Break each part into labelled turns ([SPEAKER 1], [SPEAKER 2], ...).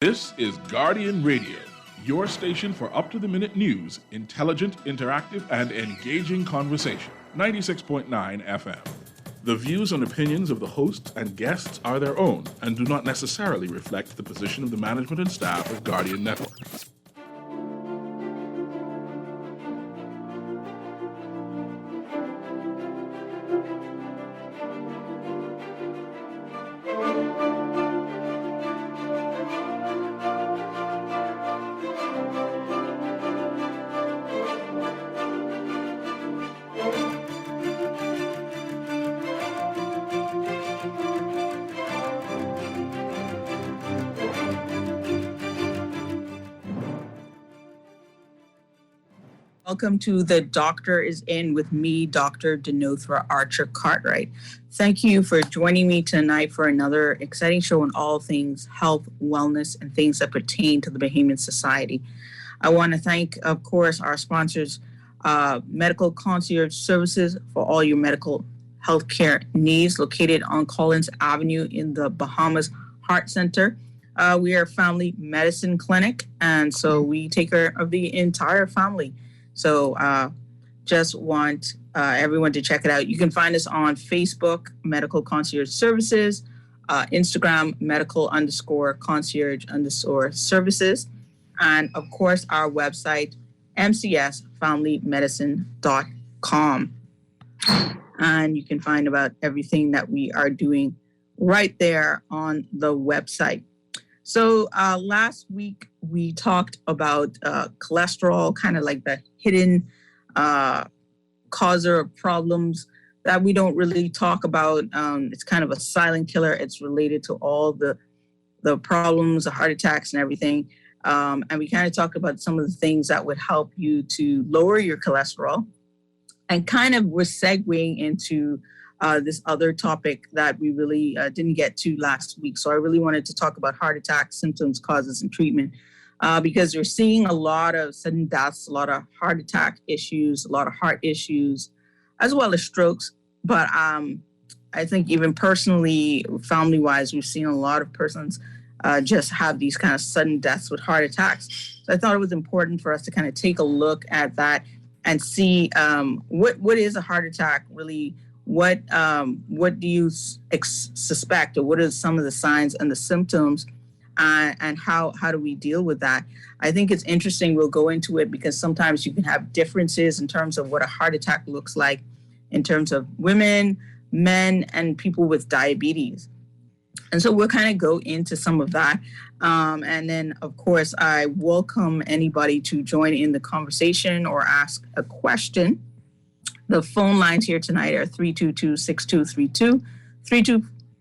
[SPEAKER 1] This is Guardian Radio, your station for up-to-the-minute news, intelligent, interactive, and engaging conversation. 96.9 FM. The views and opinions of the hosts and guests are their own and do not necessarily reflect the position of the management and staff of Guardian Network.
[SPEAKER 2] Welcome to The Doctor is In with me, Dr. Denothra Archer Cartwright. Thank you for joining me tonight for another exciting show on all things health, wellness, and things that pertain to the Bahamian Society. I want to thank, of course, our sponsors, Medical Concierge Services for all your medical healthcare needs, located on Collins Avenue in the Bahamas Heart Center. We are a family medicine clinic, and so we take care of the entire family. So just want everyone to check it out. You can find us on Facebook, Medical Concierge Services, Instagram, medical_concierge_services, and of course our website, mcsfamilymedicine.com. And you can find about everything that we are doing right there on the website. So last week we talked about cholesterol, kind of like the hidden causer of problems that we don't really talk about. It's kind of a silent killer. It's related to all the problems, the heart attacks and everything. And we kind of talked about some of the things that would help you to lower your cholesterol. And kind of we're segueing into this other topic that we really didn't get to last week. So I really wanted to talk about heart attacks, symptoms, causes, and treatment, because we're seeing a lot of sudden deaths, a lot of heart attack issues, a lot of heart issues, as well as strokes. But I think even personally, family-wise, we've seen a lot of persons just have these kind of sudden deaths with heart attacks. So I thought it was important for us to kind of take a look at that and see what is a heart attack really. What do you suspect, or what are some of the signs and the symptoms, and how do we deal with that? I think it's interesting. We'll go into it because sometimes you can have differences in terms of what a heart attack looks like in terms of women, men, and people with diabetes. And so we'll kind of go into some of that. And then, of course, I welcome anybody to join in the conversation or ask a question. The phone lines here tonight are 322-6232,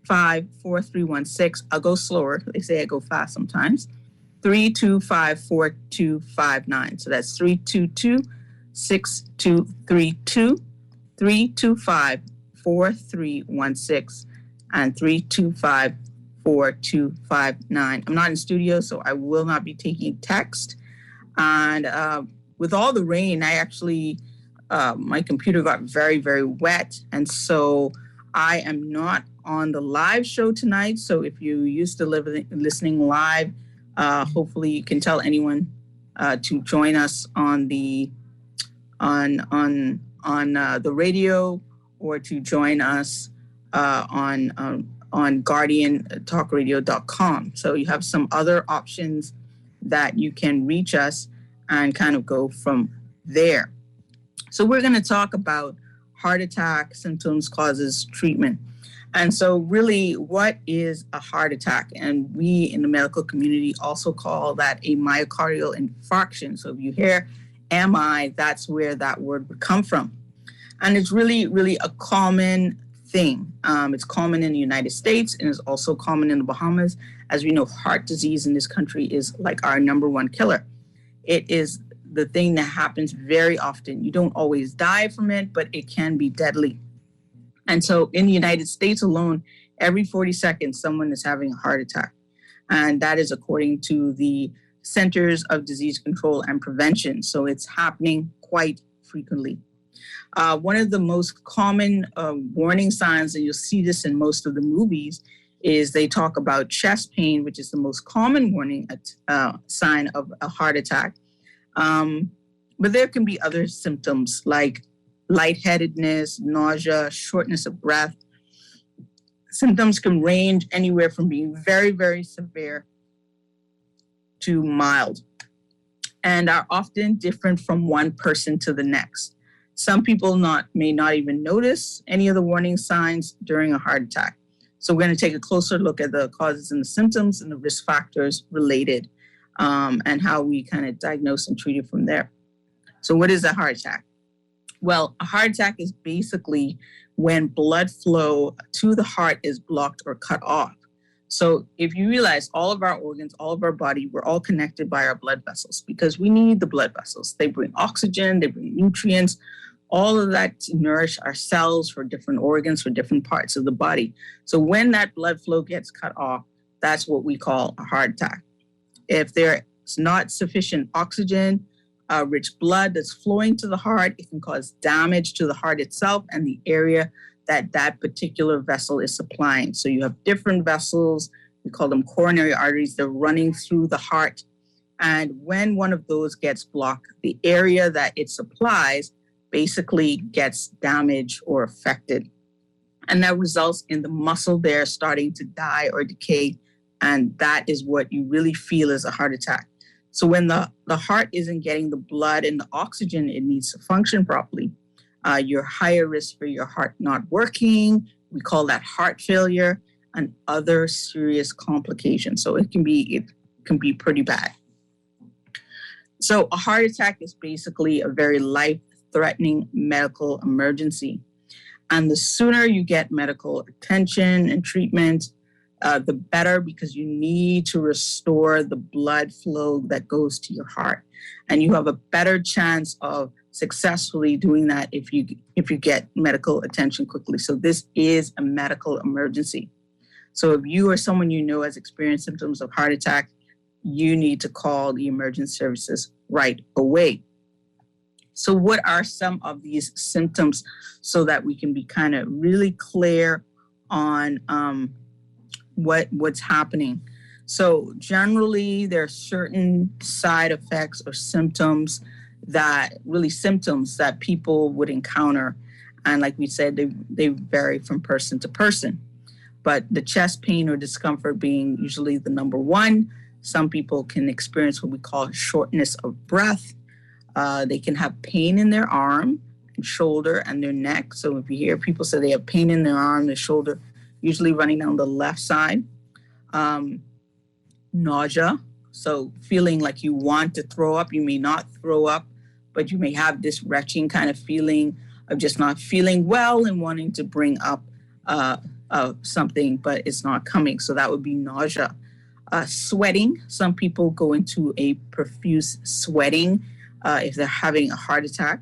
[SPEAKER 2] 325-4316. I'll go slower. They say I go fast sometimes. 325-4259. So that's 322-6232, 325-4316, and 325-4259. I'm not in studio, so I will not be taking text. And with all the rain, I actually... my computer got very, very wet. And so I am not on the live show tonight. So if you used to listening live, hopefully you can tell anyone to join us on the radio, or to join us on GuardianTalkRadio.com. So you have some other options that you can reach us and kind of go from there. So we're going to talk about heart attack, symptoms, causes, treatment. And so really, what is a heart attack? And we in the medical community also call that a myocardial infarction. So if you hear MI, that's where that word would come from. And it's really, really a common thing. It's common in the United States, and it's also common in the Bahamas. As we know, heart disease in this country is like our number one killer. It is the thing that happens very often. You don't always die from it, but it can be deadly. And so in the United States alone, every 40 seconds, someone is having a heart attack. And that is according to the Centers of Disease Control and Prevention. So it's happening quite frequently. One of the most common warning signs, and you'll see this in most of the movies, is they talk about chest pain, which is the most common warning sign of a heart attack. But there can be other symptoms like lightheadedness, nausea, shortness of breath. Symptoms can range anywhere from being very, very severe to mild and are often different from one person to the next. Some people may not even notice any of the warning signs during a heart attack. So we're going to take a closer look at the causes and the symptoms and the risk factors related, and how we kind of diagnose and treat it from there. So what is a heart attack? Well, a heart attack is basically when blood flow to the heart is blocked or cut off. So if you realize all of our organs, all of our body, we're all connected by our blood vessels because we need the blood vessels. They bring oxygen, they bring nutrients, all of that to nourish our cells for different organs, for different parts of the body. So when that blood flow gets cut off, that's what we call a heart attack. If there's not sufficient oxygen, rich blood that's flowing to the heart, it can cause damage to the heart itself and the area that particular vessel is supplying. So you have different vessels, we call them coronary arteries, they're running through the heart. And when one of those gets blocked, the area that it supplies basically gets damaged or affected. And that results in the muscle there starting to die or decay. And that is what you really feel as a heart attack. So when the heart isn't getting the blood and the oxygen it needs to function properly, you're higher risk for your heart not working. We call that heart failure and other serious complications. So it can be pretty bad. So a heart attack is basically a very life-threatening medical emergency. And the sooner you get medical attention and treatment, the better, because you need to restore the blood flow that goes to your heart. And you have a better chance of successfully doing that if you get medical attention quickly. So this is a medical emergency. So if you or someone you know has experienced symptoms of heart attack, you need to call the emergency services right away. So what are some of these symptoms so that we can be kind of really clear on what's happening? So generally, there are certain side effects or symptoms that people would encounter. And like we said, they vary from person to person. But the chest pain or discomfort being usually the number one. Some people can experience what we call shortness of breath. They can have pain in their arm and shoulder and their neck. So if you hear people say they have pain in their arm, their shoulder, usually running down the left side. Nausea, so feeling like you want to throw up. You may not throw up, but you may have this retching kind of feeling of just not feeling well and wanting to bring up something, but it's not coming. So that would be nausea. Sweating, some people go into a profuse sweating if they're having a heart attack.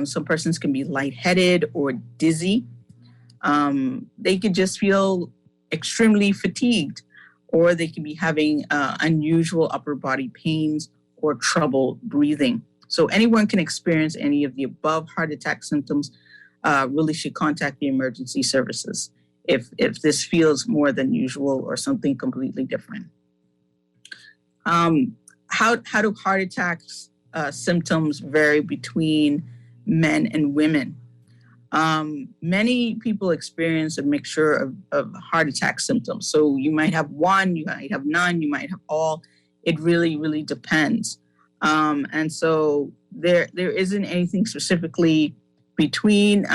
[SPEAKER 2] Some persons can be lightheaded or dizzy. They could just feel extremely fatigued, or they can be having unusual upper body pains or trouble breathing. So anyone can experience any of the above heart attack symptoms, really should contact the emergency services if this feels more than usual or something completely different. How do heart attacks symptoms vary between men and women? Many people experience a mixture of heart attack symptoms. So you might have one, you might have none, you might have all. It really, really depends. And so there isn't anything specifically between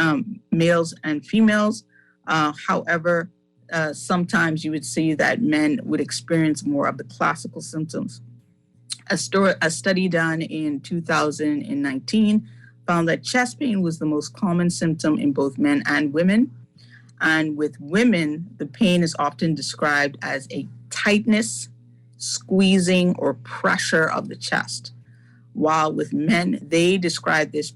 [SPEAKER 2] males and females. However, sometimes you would see that men would experience more of the classical symptoms. A study done in 2019 found that chest pain was the most common symptom in both men and women. And with women, the pain is often described as a tightness, squeezing, or pressure of the chest. While with men, they describe this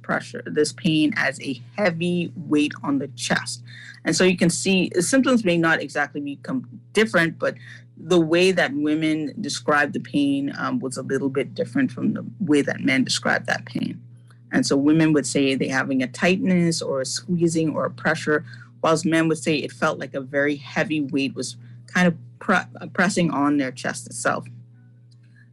[SPEAKER 2] pain as a heavy weight on the chest. And so you can see the symptoms may not exactly become different, but the way that women describe the pain was a little bit different from the way that men describe that pain. And so women would say they're having a tightness or a squeezing or a pressure, whilst men would say it felt like a very heavy weight was kind of pressing on their chest itself.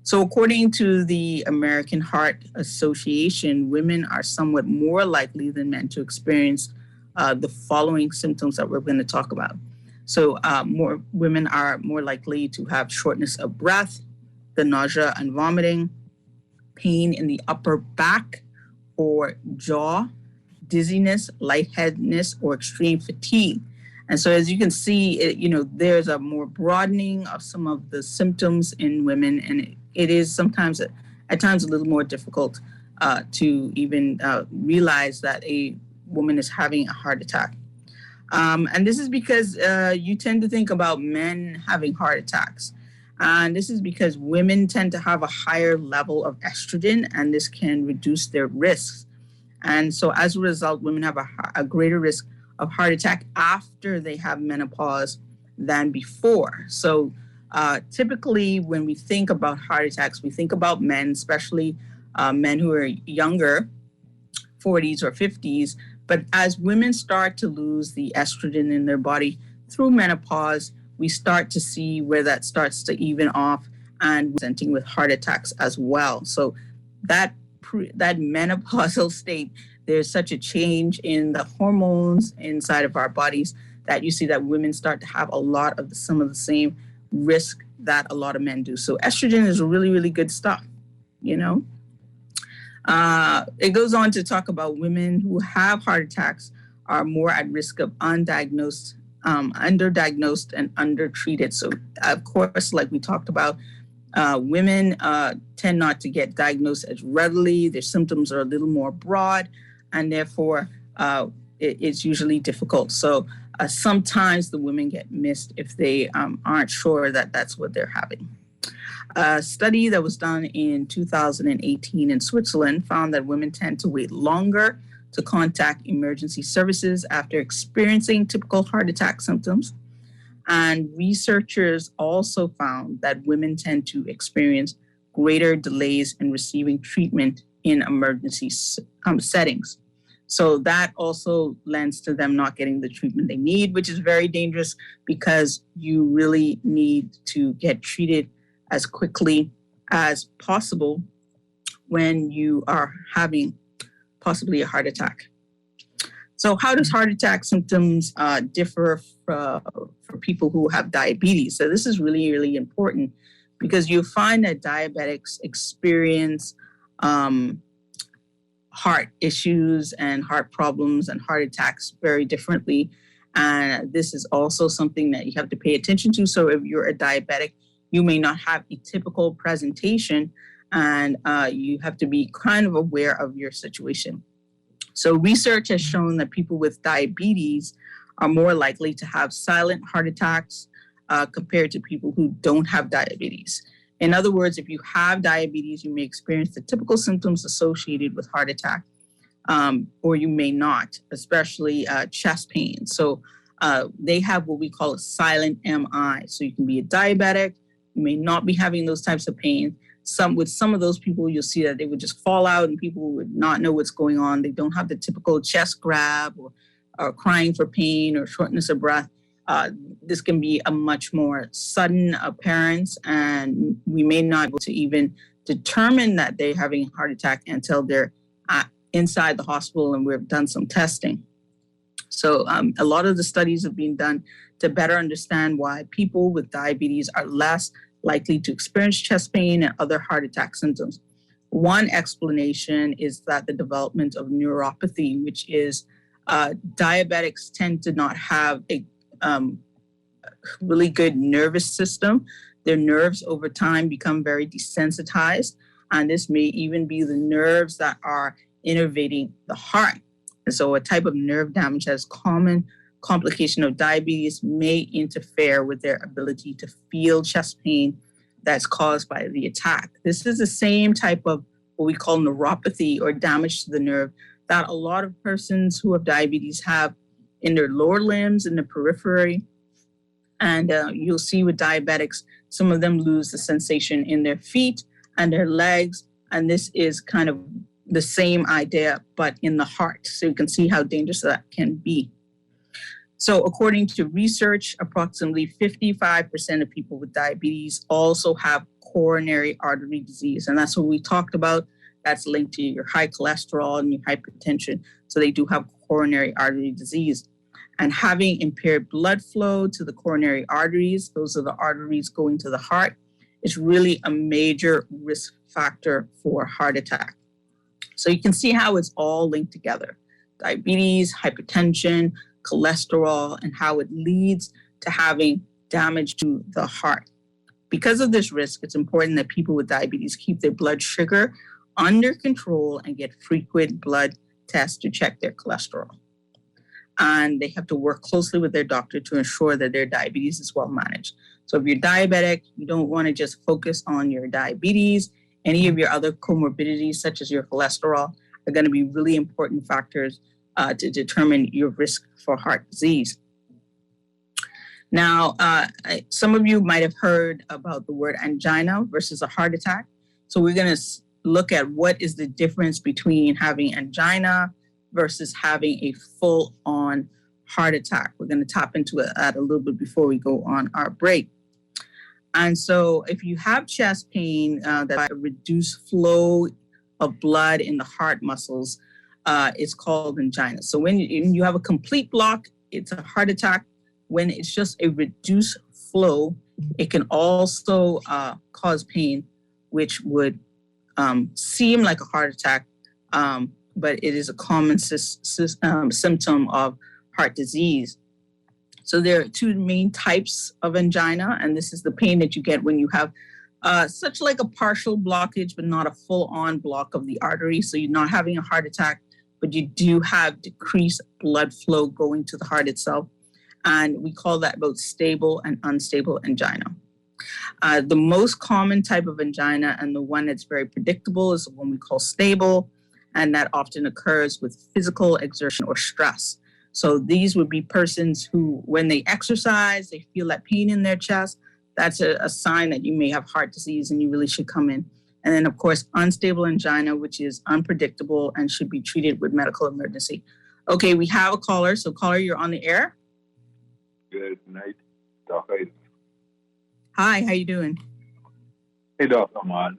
[SPEAKER 2] So according to the American Heart Association, women are somewhat more likely than men to experience the following symptoms that we're going to talk about. So more women are more likely to have shortness of breath, the nausea and vomiting, pain in the upper back or jaw, dizziness, lightheadedness, or extreme fatigue. And so as you can see, there's a more broadening of some of the symptoms in women, and it is sometimes at times a little more difficult to even realize that a woman is having a heart attack. And this is because you tend to think about men having heart attacks. And this is because women tend to have a higher level of estrogen, and this can reduce their risks. And so as a result, women have a greater risk of heart attack after they have menopause than before. So typically when we think about heart attacks, we think about men, especially men who are younger, 40s or 50s. But as women start to lose the estrogen in their body through menopause, we start to see where that starts to even off and presenting with heart attacks as well. So that menopausal state, there's such a change in the hormones inside of our bodies that you see that women start to have a lot of some of the same risk that a lot of men do. So estrogen is really, really good stuff, It goes on to talk about women who have heart attacks are more at risk of underdiagnosed and undertreated. So, of course, like we talked about, women tend not to get diagnosed as readily. Their symptoms are a little more broad, and therefore it's usually difficult. So sometimes the women get missed if they aren't sure that that's what they're having. A study that was done in 2018 in Switzerland found that women tend to wait longer to contact emergency services after experiencing typical heart attack symptoms. And researchers also found that women tend to experience greater delays in receiving treatment in emergency settings. So that also lends to them not getting the treatment they need, which is very dangerous because you really need to get treated as quickly as possible when you are having possibly a heart attack. So how does heart attack symptoms differ for people who have diabetes? So this is really, really important because you find that diabetics experience heart issues and heart problems and heart attacks very differently. And this is also something that you have to pay attention to. So if you're a diabetic, you may not have a typical presentation, and you have to be kind of aware of your situation. So research has shown that people with diabetes are more likely to have silent heart attacks compared to people who don't have diabetes. In other words, if you have diabetes, you may experience the typical symptoms associated with heart attack, or you may not, especially chest pain. So they have what we call a silent MI. So you can be a diabetic, you may not be having those types of pain. With some of those people, you'll see that they would just fall out and people would not know what's going on. They don't have the typical chest grab or crying for pain or shortness of breath. This can be a much more sudden appearance, and we may not be able to even determine that they're having a heart attack until they're inside the hospital and we've done some testing. So a lot of the studies have been done to better understand why people with diabetes are less likely to experience chest pain and other heart attack symptoms. One explanation is that the development of neuropathy, which is diabetics tend to not have a really good nervous system. Their nerves over time become very desensitized, and this may even be the nerves that are innervating the heart. And so a type of nerve damage that's common complication of diabetes may interfere with their ability to feel chest pain that's caused by the attack. This is the same type of what we call neuropathy or damage to the nerve that a lot of persons who have diabetes have in their lower limbs, in the periphery. And you'll see with diabetics, some of them lose the sensation in their feet and their legs. And this is kind of the same idea, but in the heart. So you can see how dangerous that can be. So according to research, approximately 55% of people with diabetes also have coronary artery disease. And that's what we talked about. That's linked to your high cholesterol and your hypertension. So they do have coronary artery disease. And having impaired blood flow to the coronary arteries, those are the arteries going to the heart, is really a major risk factor for heart attack. So you can see how it's all linked together. Diabetes, hypertension, cholesterol, and how it leads to having damage to the heart. Because of this risk, it's important that people with diabetes keep their blood sugar under control and get frequent blood tests to check their cholesterol. And they have to work closely with their doctor to ensure that their diabetes is well managed. So if you're diabetic, you don't want to just focus on your diabetes. Any of your other comorbidities, such as your cholesterol, are going to be really important factors to determine your risk for heart disease. Now, some of you might have heard about the word angina versus a heart attack. So we're going to look at what is the difference between having angina versus having a full-on heart attack. We're going to tap into that a little bit before we go on our break. And so if you have chest pain, that reduced flow of blood in the heart muscles, it's called angina. So when you have a complete block, it's a heart attack. When it's just a reduced flow, it can also cause pain, which would seem like a heart attack, but it is a common symptom of heart disease. So there are two main types of angina, and this is the pain that you get when you have such like a partial blockage, but not a full-on block of the artery. So you're not having a heart attack, but you do have decreased blood flow going to the heart itself. And we call that both stable and unstable angina. The most common type of angina, and the one that's very predictable, is the one we call stable, and that often occurs with physical exertion or stress. So these would be persons who, when they exercise, they feel that pain in their chest. That's a sign that you may have heart disease and you really should come in. And then, of course, unstable angina, which is unpredictable and should be treated with medical emergency. Okay, we have a caller. So caller, you're on the air.
[SPEAKER 3] Good night, Dr.
[SPEAKER 2] Hi, how you doing?
[SPEAKER 3] Hey, Dr. Ahmad.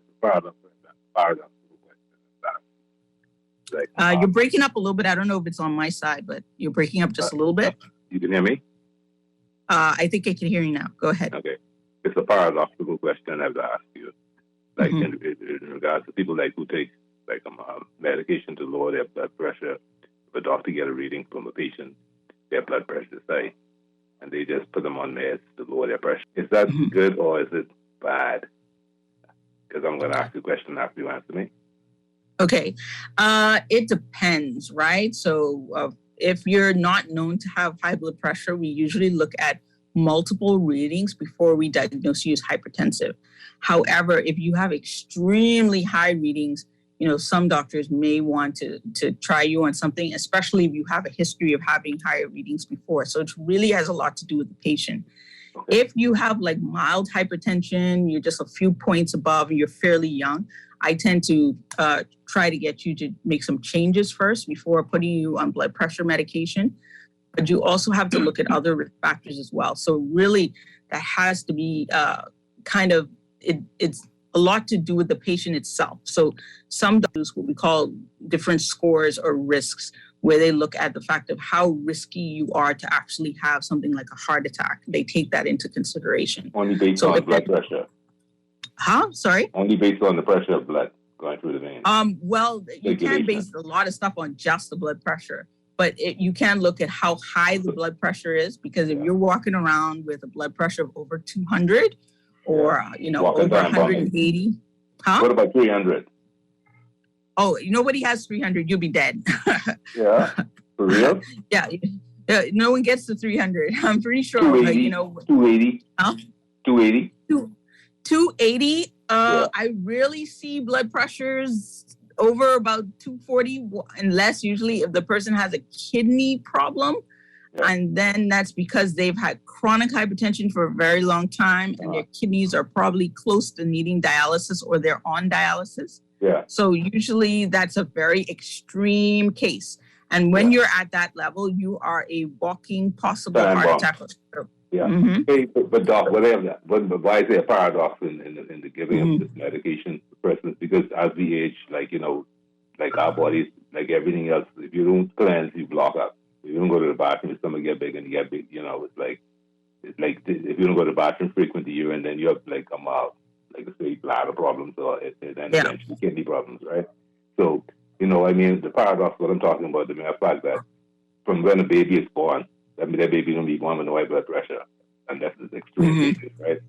[SPEAKER 2] You're breaking up a little bit. I don't know if it's on my side, but you're breaking up just a little bit.
[SPEAKER 3] You can hear me?
[SPEAKER 2] I think I can hear you now. Go ahead.
[SPEAKER 3] Okay. It's a paradoxical question I have to ask you. Like in regards to people like who take like medication to lower their blood pressure, if a doctor get a reading from a patient, their blood pressure is high, and they just put them on meds to lower their pressure. Is that good or is it bad? Because I'm going to ask you a question after you answer me.
[SPEAKER 2] Okay. It depends, right? So if you're not known to have high blood pressure, we usually look at multiple readings before we diagnose you as hypertensive. However, if you have extremely high readings, some doctors may want to try you on something, especially if you have a history of having higher readings before. So it really has a lot to do with the patient. Okay. If you have like mild hypertension, you're just a few points above and you're fairly young, I tend to try to get you to make some changes first before putting you on blood pressure medication. But you also have to look at other risk factors as well. So really, that has to be it's a lot to do with the patient itself. So some doctors, what we call different scores or risks, where they look at the fact of how risky you are to actually have something like a heart attack. They take that into consideration.
[SPEAKER 3] Only based on blood pressure.
[SPEAKER 2] Sorry?
[SPEAKER 3] Only based on the pressure of blood going through the veins.
[SPEAKER 2] Well, you can base a lot of stuff on just the blood pressure, but you can look at how high the blood pressure is, because if you're walking around with a blood pressure of over 200 or, over 180.
[SPEAKER 3] What about 300?
[SPEAKER 2] Oh, nobody has 300. You'll be dead.
[SPEAKER 3] Yeah, for real?
[SPEAKER 2] Yeah, no one gets to 300. I'm pretty sure.
[SPEAKER 3] 280. 280.
[SPEAKER 2] Huh?
[SPEAKER 3] 280.
[SPEAKER 2] 280. I rarely see blood pressures over about 240, unless usually if the person has a kidney problem. Yeah. And then that's because they've had chronic hypertension for a very long time and their kidneys are probably close to needing dialysis or they're on dialysis.
[SPEAKER 3] Yeah.
[SPEAKER 2] So usually that's a very extreme case. And when
[SPEAKER 3] Yeah.
[SPEAKER 2] you're at that level, you are a walking possible
[SPEAKER 3] Time
[SPEAKER 2] heart
[SPEAKER 3] bomb.
[SPEAKER 2] attack or stroke.
[SPEAKER 3] Yeah.
[SPEAKER 2] Mhm.
[SPEAKER 3] Hey, but Doc, whatever that. But why is there a paradox in the giving of this medication to persons? Because as we age, like like our bodies, like everything else, if you don't cleanse, you block up. If you don't go to the bathroom, your stomach get big and you get big. It's like if you don't go to the bathroom frequently, and then you have like like I say, bladder problems or then
[SPEAKER 2] Yeah.
[SPEAKER 3] eventually kidney problems, right? So I mean, the paradox. What I'm talking about, the mere fact that from when a baby is born, that baby gonna be born with no high blood pressure, and that's the extreme cases, right?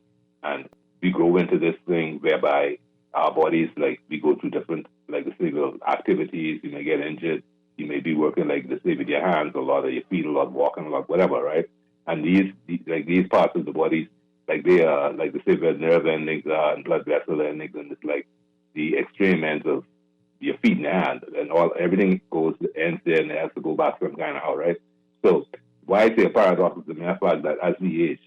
[SPEAKER 3] And we grow into this thing whereby our bodies, like, we go through different, like, physical activities. You may get injured. You may be working, like, let's say, with your hands a lot, or your feet a lot, walking a lot, whatever, right? And these parts of the body, like, they are, like, the say, where nerve endings are and blood vessel endings, and it's like the extreme ends of your feet and hands, and everything ends there, and it has to go back some kind of how, right? So why I say a paradox is the mere fact that as we age,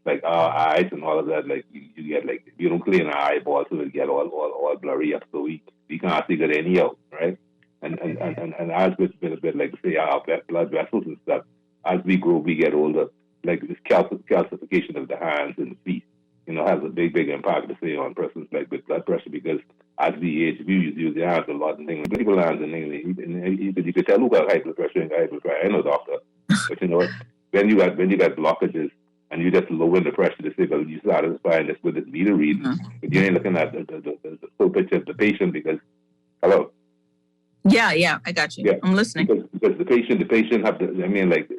[SPEAKER 3] like our eyes and all of that, like you get, like, you don't clean our eyeballs, so it get all blurry up, so we can't see good anyhow, right? And as it's been a bit, like, say, our blood vessels and stuff, as we grow, we get older, like this calcification of the hands and the feet, has a big impact, to say, on persons, like, with blood pressure, because as we age, we use the hands a lot and things. People hands and things, and you could tell who got high blood pressure and high blood pressure. I know, doctor, but you know what? When you got blockages and you just lower the pressure, to say, well, you satisfying this with this meter reading, but you ain't looking at the full picture of the patient, because hello.
[SPEAKER 2] Yeah, I got you.
[SPEAKER 3] Yeah,
[SPEAKER 2] I'm listening.
[SPEAKER 3] Because the patient have to. I mean, like,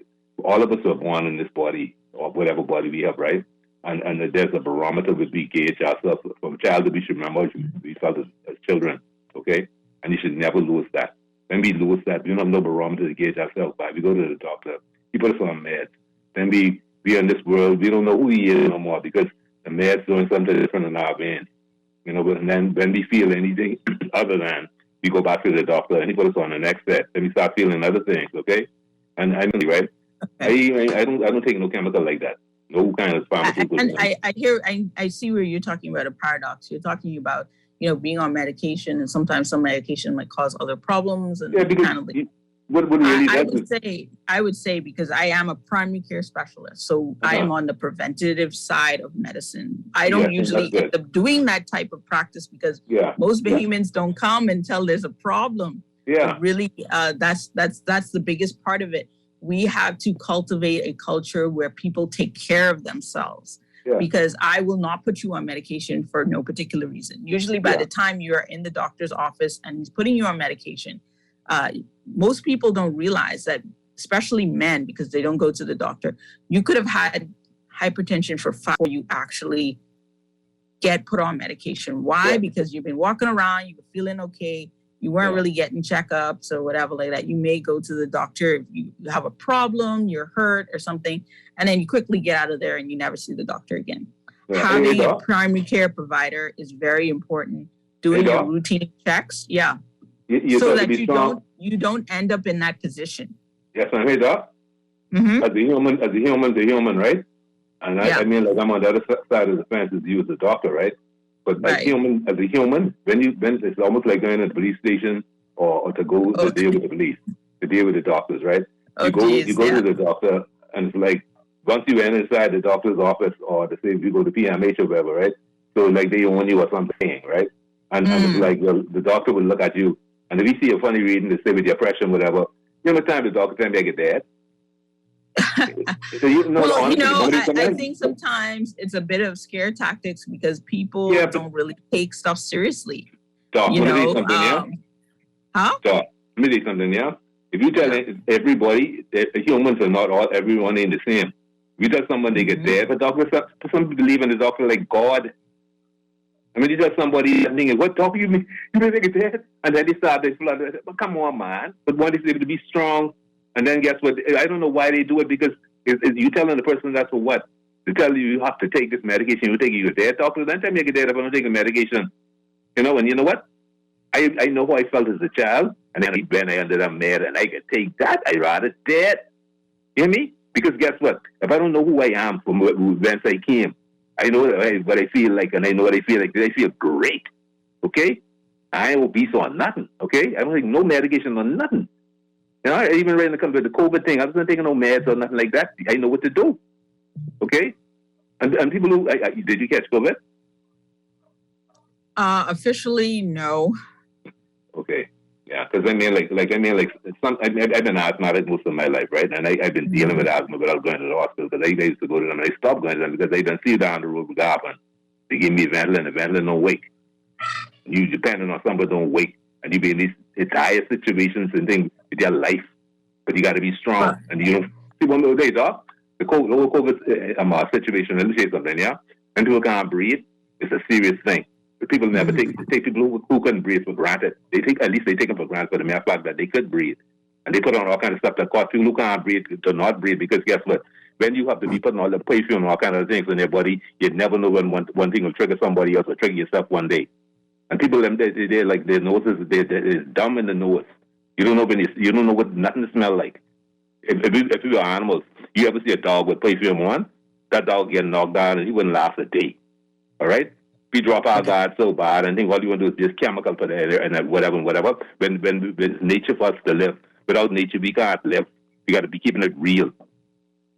[SPEAKER 3] all of us are born in this body, or whatever body we have, right? And there's a barometer which we gauge ourselves from childhood. We should remember we felt as children, okay? And you should never lose that. When we lose that, we don't have no barometer to gauge ourselves by. We go to the doctor, he put us on meds. Then we in this world, we don't know who he is no more, because the meds doing something different in our veins. And then when we feel anything other than, we go back to the doctor and he put us on the next set. Then we start feeling other things, okay? And I mean, right? Okay. I don't take no chemical like that. No kind of pharmaceutical.
[SPEAKER 2] And I see where you're talking about a paradox. You're talking about, being on medication, and sometimes some medication might cause other problems. And
[SPEAKER 3] because
[SPEAKER 2] kind of like,
[SPEAKER 3] what really
[SPEAKER 2] I would say, because I am a primary care specialist, so I am on the preventative side of medicine. I don't usually end up doing that type of practice, because most Bahamians don't come until there's a problem.
[SPEAKER 3] Yeah.
[SPEAKER 2] But really, that's the biggest part of it. We have to cultivate a culture where people take care of themselves, because I will not put you on medication for no particular reason. Usually by the time you're in the doctor's office and he's putting you on medication, most people don't realize that, especially men, because they don't go to the doctor, you could have had hypertension for 5 before you actually get put on medication. Why? Yeah. Because you've been walking around, you were feeling okay, you weren't really getting checkups or whatever like that. You may go to the doctor if you have a problem, you're hurt or something, and then you quickly get out of there and you never see the doctor again. Yeah. Having a primary care provider is very important. Doing your routine checks, so that you don't end up in that position.
[SPEAKER 3] Yes, and hey, doc. Mm-hmm. As a human, right? And I mean, like, I'm on the other side of the fence as you as a doctor, right? But as a human, when it's almost like going to the police station or to go to deal with the police, to deal with the doctors, right? You go to the doctor, and it's like, once you enter inside the doctor's office, or to say if you go to PMH or whatever, right? So, like, they own you or something, right? And it's like, well, the doctor will look at you, and if you see a funny reading, to say with your pressure, whatever, you know, time the doctor tell me I get dead.
[SPEAKER 2] So I think sometimes it's a bit of scare tactics, because people don't really take stuff seriously.
[SPEAKER 3] Doc, let me say something, If you tell everybody, humans are not all, everyone ain't the same. You tell someone they get dead, but doctors, some people believe in the doctor like God. I mean, you tell somebody, thinking, what doctor you mean? You mean they get dead? And then they start, but come on, man. But one is able to be strong. And then guess what? I don't know why they do it, because you telling the person that's for what? To tell you have to take this medication, you take it, you're dead. Doctor, then tell me I get dead if I don't take the medication. And you know what? I know how I felt as a child, and then when I ended up mad, and I could take that, I'd rather dead. You hear me? Because guess what? If I don't know who I am from whence I came, I know what I feel like, and I know what I feel like. I feel great, okay? I ain't obese on nothing, okay? I don't take no medication on nothing. You know, even when it comes to the COVID thing, I wasn't taking no meds or nothing like that. I know what to do. Okay? And people who, did you catch COVID?
[SPEAKER 2] Officially, no.
[SPEAKER 3] Okay. Yeah, because I've been asthmatic most of my life, right? And I've been dealing with asthma without going to the hospital because I used to go to them and I stopped going to them because they didn't see down the road what happened. They gave me Ventolin, and the Ventolin don't wake. You depending on somebody don't wake, and you be in these dire situations and things with your life, but you got to be strong. And you don't see one of those days, Doc. The COVID situation. Let me say something, yeah. When people can't breathe, it's a serious thing. But people never take people who couldn't breathe for granted. They take them for granted for the mere fact that they could breathe, and they put on all kind of stuff that cause people who can't breathe to not breathe. Because guess what? When you have to be putting all the perfume and all kind of things in your body, you never know when one thing will trigger somebody else or trigger yourself one day. And people, they're like their noses, they're dumb in the nose. You don't know you don't know what nothing smell like. If you are animals, you ever see a dog with perfume on? That dog get knocked down and he wouldn't last a day. All right. We drop our guard so bad and think all you want to do is just chemical for the air and whatever. When nature for us to live. Without nature, we can't live. We got to be keeping it real.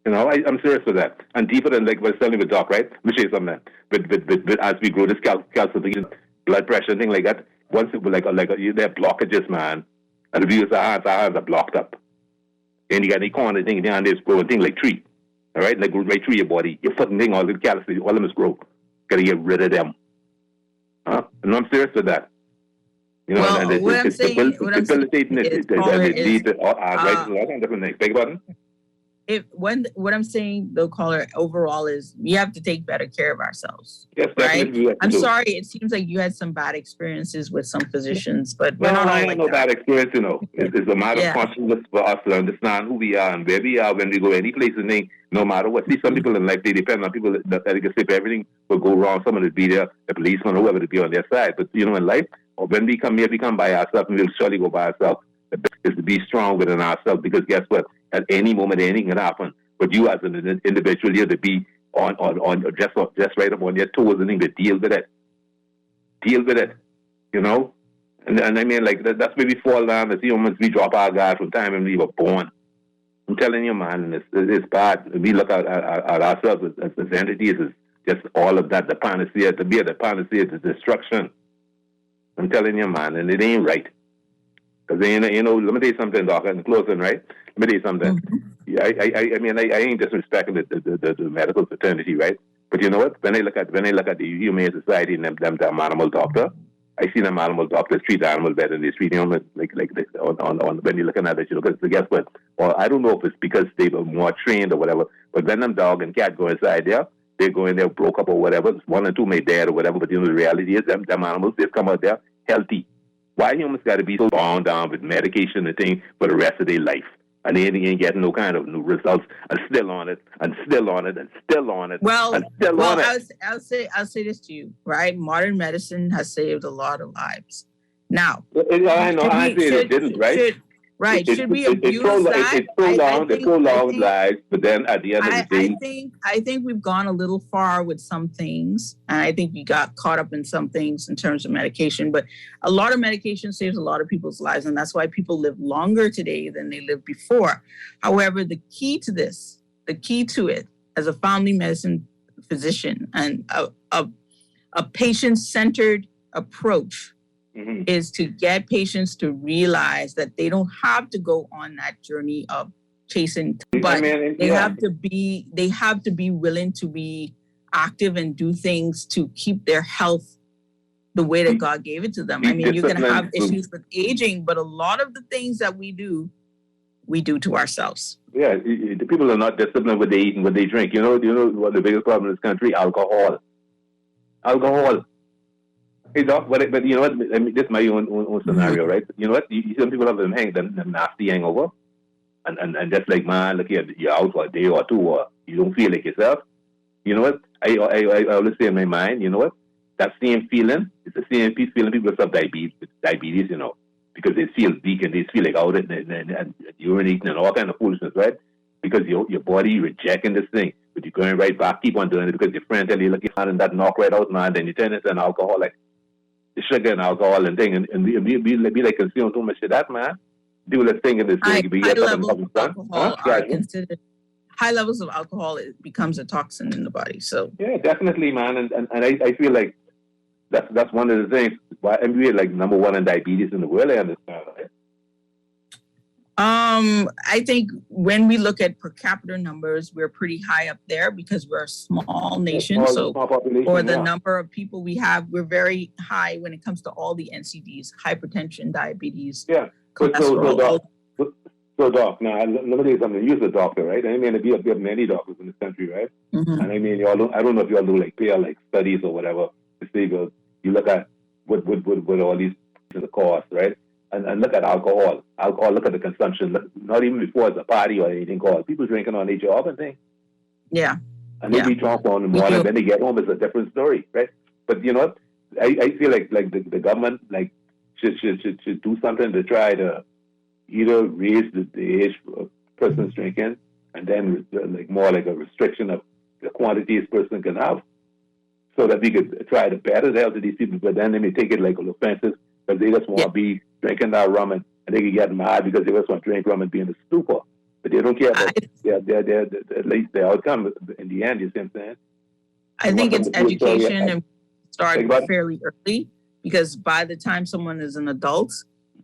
[SPEAKER 3] You know, I'm serious with that. And deeper than like I was telling you with Doc, right? Let me show you something. But as we grow this calcification, blood pressure, and things like that, once it they're blockages, man. And if you use our hands are blocked up. And you got any corner thing, and there's growing thing like tree. All right? Like right through your body. Your foot and thing, all the calcium, all of them is grow. Got to get rid of them. And I'm serious with that. You know,
[SPEAKER 2] well,
[SPEAKER 3] and
[SPEAKER 2] what I'm saying is,
[SPEAKER 3] beg pardon?
[SPEAKER 2] What I'm saying, though, caller, overall is we have to take better care of ourselves.
[SPEAKER 3] Yes, definitely.
[SPEAKER 2] Right? I'm sorry. It seems like you had some bad experiences with some physicians, but we're not all
[SPEAKER 3] I
[SPEAKER 2] like
[SPEAKER 3] no
[SPEAKER 2] that.
[SPEAKER 3] bad experience, you know. It's a matter of consciousness for us to understand who we are and where we are when we go any place and thing, no matter what. See, some people in life, they depend on people that they can say if everything will go wrong, someone will be there, a policeman or whoever to be on their side. But, you know, in life, or when we come here, we come by ourselves and we'll surely go by ourselves. The best is to be strong within ourselves because guess what? At any moment, anything can happen. But you as an individual, you have to be on just right up on your toes and things to deal with it. Deal with it, you know? And I mean, like, that's where we fall down as humans. We drop our guard from time when we were born. I'm telling you, man, it's bad. We look at ourselves as entities, as just all of that, the panacea, to be the panacea to destruction. I'm telling you, man, and it ain't right. Because, you know, let me tell you something, Doc, and closing, right? Let me tell you something. Yeah, I mean, I ain't disrespecting the medical fraternity, right? But you know what? When I look at the Humane Society and them animal doctor, I see them animal doctors treat the animal better than they treat humans. Like on when you're looking at it, you look at guess what? Well, I don't know if it's because they were more trained or whatever. But when them dog and cat go inside there, they go in there broke up or whatever. One or two may dead or whatever. But you know the reality is them animals they come out there healthy. Why humans got to be so bound down with medication and things for the rest of their life? And they ain't getting no kind of new results, and still on it, and still on it, and still on it, and still on it.
[SPEAKER 2] I'll say this to you, right? Modern medicine has saved a lot of lives. Now,
[SPEAKER 3] I know. I say it didn't, right?
[SPEAKER 2] Should we abuse that?
[SPEAKER 3] It's prolonged lives, but then at the end of the day,
[SPEAKER 2] I think we've gone a little far with some things, and I think we got caught up in some things in terms of medication. But a lot of medication saves a lot of people's lives, and that's why people live longer today than they lived before. However, the key to it, as a family medicine physician and a patient-centered approach. Is to get patients to realize that they don't have to go on that journey of chasing, but they have to be willing to be active and do things to keep their health the way that God gave it to them. I mean, you're going to have issues with aging, but a lot of the things that we do to ourselves.
[SPEAKER 3] Yeah, the people are not disciplined what they eat and what they drink. You know what the biggest problem in this country? Alcohol. Hey, Doc, but you know what? I mean, this is my own scenario, right? You know what? Some people have them nasty hangover, and just like, man, look here, you're out for a day or two, or you don't feel like yourself. You know what? I always say in my mind, you know what? That same feeling, it's the same feeling people have diabetes, you know, because they feel weak and they feel like out and urinating and all kind of foolishness, right? Because your body rejecting this thing, but you're going right back, keep on doing it because your friend tell you, look, you're and that knock right out, man, then you turn into an alcoholic. The sugar and alcohol and thing, and be like consuming too much of that, man. do the thing in this
[SPEAKER 2] high,
[SPEAKER 3] thing. Be
[SPEAKER 2] high
[SPEAKER 3] yet
[SPEAKER 2] levels
[SPEAKER 3] something
[SPEAKER 2] of alcohol
[SPEAKER 3] Yeah,
[SPEAKER 2] are considered high levels of alcohol. It becomes a toxin in the body. So
[SPEAKER 3] yeah, definitely, man. And I feel like that's one of the things why we're like number one in diabetes in the world. I understand, right?
[SPEAKER 2] I think when we look at per capita numbers, we're pretty high up there because we're a small nation.
[SPEAKER 3] Small population,
[SPEAKER 2] for the number of people we have, we're very high when it comes to all the NCDs, hypertension, diabetes, cholesterol.
[SPEAKER 3] So, Doc, now let me tell you something. You're a doctor, right? I mean, we have many doctors in this country, right?
[SPEAKER 2] Mm-hmm.
[SPEAKER 3] And I mean, I don't know if y'all do like peer like studies or whatever. You look at what all these the cost, right? And look at alcohol. Look at the consumption. Not even before it's a party or anything called. People drinking on their job and things.
[SPEAKER 2] Yeah.
[SPEAKER 3] And they be drunk on the morning, then they get home. It's a different story, right? But you know what? I feel like the government like should do something to try to either raise the age of persons drinking, and then like more like a restriction of the quantities person can have, so that we could try to better the health of these people. But then they may take it like offensive because they just want to be drinking that rum and they can get mad because they just want to drink rum and be in the stupor. But they don't care about the outcome in the end. You see what I'm saying?
[SPEAKER 2] I think it's education and start fairly early, because by the time someone is an adult,